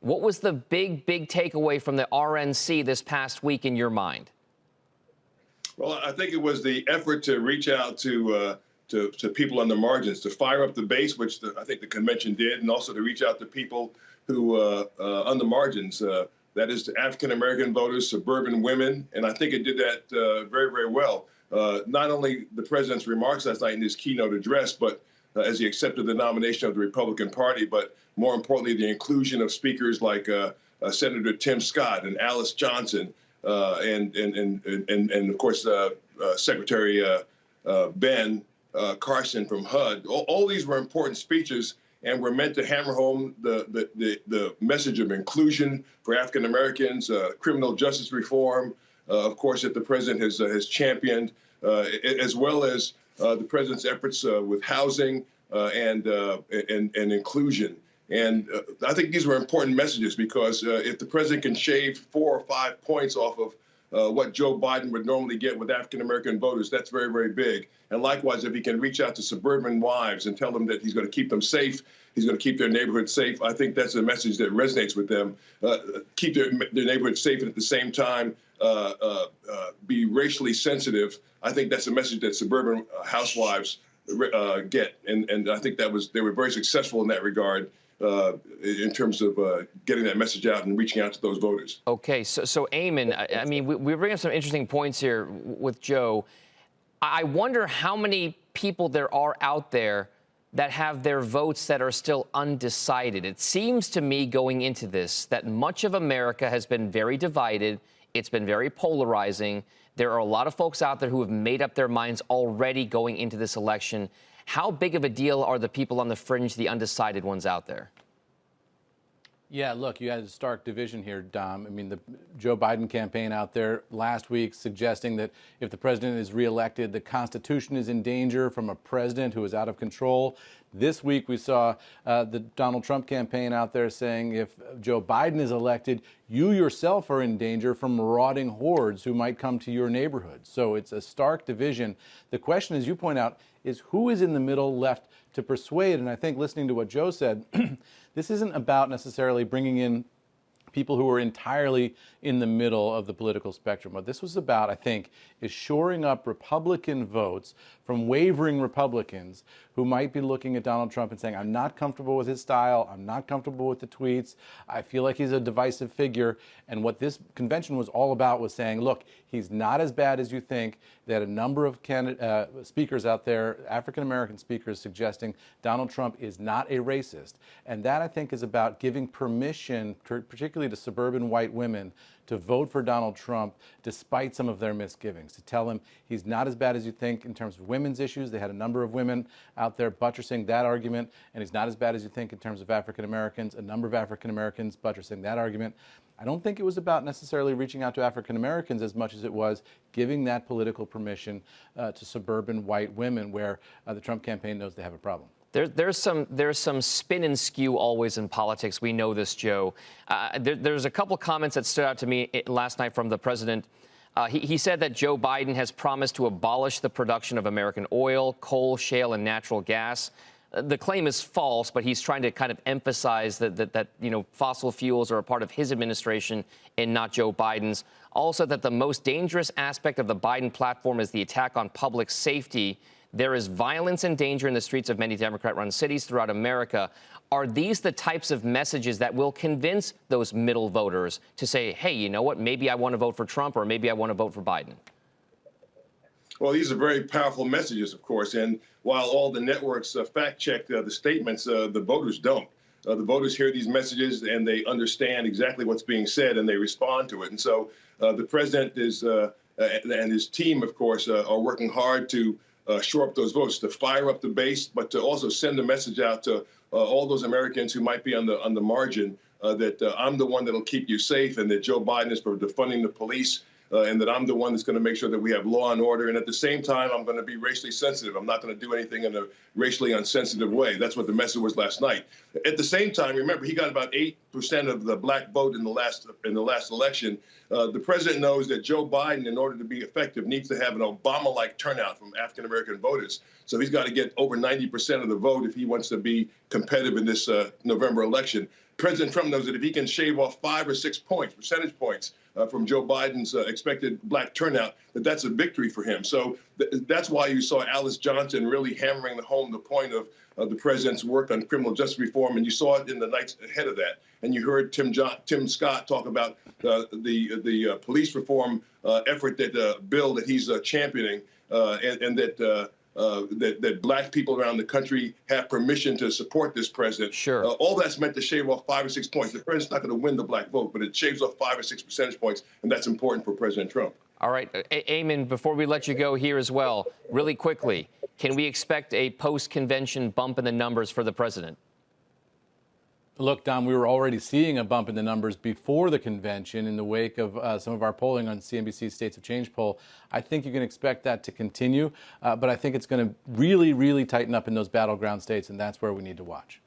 What was the big takeaway from the RNC this past week in your mind? Well, I think it was the effort to reach out to people on the margins, to fire up the base, which I think the convention did, and also to reach out to people who on the margins. That is to African-American voters, suburban women, and I think it did that very well. Not only the president's remarks last night in his keynote address, but as he accepted the nomination of the Republican Party, but more importantly, the inclusion of speakers like Senator Tim Scott and Alice Johnson, and of course Secretary Ben Carson from HUD. All these were important speeches and were meant to hammer home the message of inclusion for African Americans, criminal justice reform, of course, that the president has championed, as well as the president's efforts with housing and inclusion. And I think these were important messages because if the president can shave 4 or 5 points off of what Joe Biden would normally get with African-American voters, that's very big. And likewise, if he can reach out to suburban wives and tell them that he's going to keep them safe, he's going to keep their neighborhood safe, I think that's a message that resonates with them. Keep their neighborhood safe and at the same time be racially sensitive. I think that's a message that suburban housewives get. And I think they were very successful in that regard. In terms of getting that message out and reaching out to those voters. Okay, so Eamon, I mean, we bring up some interesting points here with Joe. I wonder how many people there are out there that have their votes that are still undecided. It seems to me going into this that much of America has been very divided. It's been very polarizing. There are a lot of folks out there who have made up their minds already going into this election. How big of a deal are the people on the fringe, the undecided ones out there? Yeah, look, you had a stark division here, Dom. I mean, the Joe Biden campaign out there last week suggesting that if the president is reelected, the Constitution is in danger from a president who is out of control. This week, we saw the Donald Trump campaign out there saying if Joe Biden is elected, you yourself are in danger from marauding hordes who might come to your neighborhood. So it's a stark division. The question, as you point out, is who is in the middle left to persuade? And I think listening to what Joe said, this isn't about necessarily bringing in people who are entirely in the middle of the political spectrum. What this was about, I think, is shoring up Republican votes from wavering Republicans who might be looking at Donald Trump and saying, I'm not comfortable with his style, I'm not comfortable with the tweets, I feel like he's a divisive figure. And what this convention was all about was saying, look, he's not as bad as you think. They had a number of speakers out there, African-American speakers, suggesting Donald Trump is not a racist. And that, I think, is about giving permission, particularly to suburban white women, to vote for Donald Trump despite some of their misgivings, to tell him he's not as bad as you think in terms of women's issues. They had a number of women out there buttressing that argument, and he's not as bad as you think in terms of African Americans, a number of African Americans buttressing that argument. I don't think it was about necessarily reaching out to African Americans as much as it was giving that political permission to suburban white women where the Trump campaign knows they have a problem. There's some spin and skew always in politics. We know this, Joe. There's a couple comments that stood out to me last night from the president. He said that Joe Biden has promised to abolish the production of American oil, coal, shale, and natural gas. The claim is false, but he's trying to kind of emphasize that fossil fuels are a part of his administration and not Joe Biden's. Also, that the most dangerous aspect of the Biden platform is the attack on public safety. There is violence and danger in the streets of many Democrat-run cities throughout America. Are these the types of messages that will convince those middle voters to say, hey, you know what, maybe I want to vote for Trump or maybe I want to vote for Biden? Well, these are very powerful messages, of course. And while all the networks fact-check the statements, the voters don't. The voters hear these messages and they understand exactly what's being said and they respond to it. And so the president is and his team, of course, are working hard to shore up those votes, to fire up the base, but to also send a message out to all those Americans who might be on the margin that I'm the one that'll keep you safe and that Joe Biden is for defunding the police and that I'm the one that's going to make sure that we have law and order. And at the same time, I'm going to be racially sensitive. I'm not going to do anything in a racially unsensitive way. That's what the message was last night. At the same time, remember, he got about 8% of the black vote in the last election. The president knows that Joe Biden, in order to be effective, needs to have an Obama-like turnout from African-American voters. So he's got to get over 90% of the vote if he wants to be competitive in this November election. President Trump knows that if he can shave off 5 or 6 points, percentage points, from Joe Biden's expected black turnout, that's a victory for him. So that's why you saw Alice Johnson really hammering home the point of the president's work on criminal justice reform, and you saw it in the nights ahead of that. And you heard Tim Scott talk about the police reform effort, that bill that he's championing, and that black people around the country have permission to support this president. Sure. All that's meant to shave off 5 or 6 points. The president's not going to win the black vote, but it shaves off 5 or 6 percentage points, and that's important for President Trump. All right. Eamon, before we let you go here as well, really quickly, can we expect a post-convention bump in the numbers for the president? Look, Dom, we were already seeing a bump in the numbers before the convention in the wake of some of our polling on CNBC's States of Change poll. I think you can expect that to continue, but I think it's going to really, really tighten up in those battleground states, and that's where we need to watch.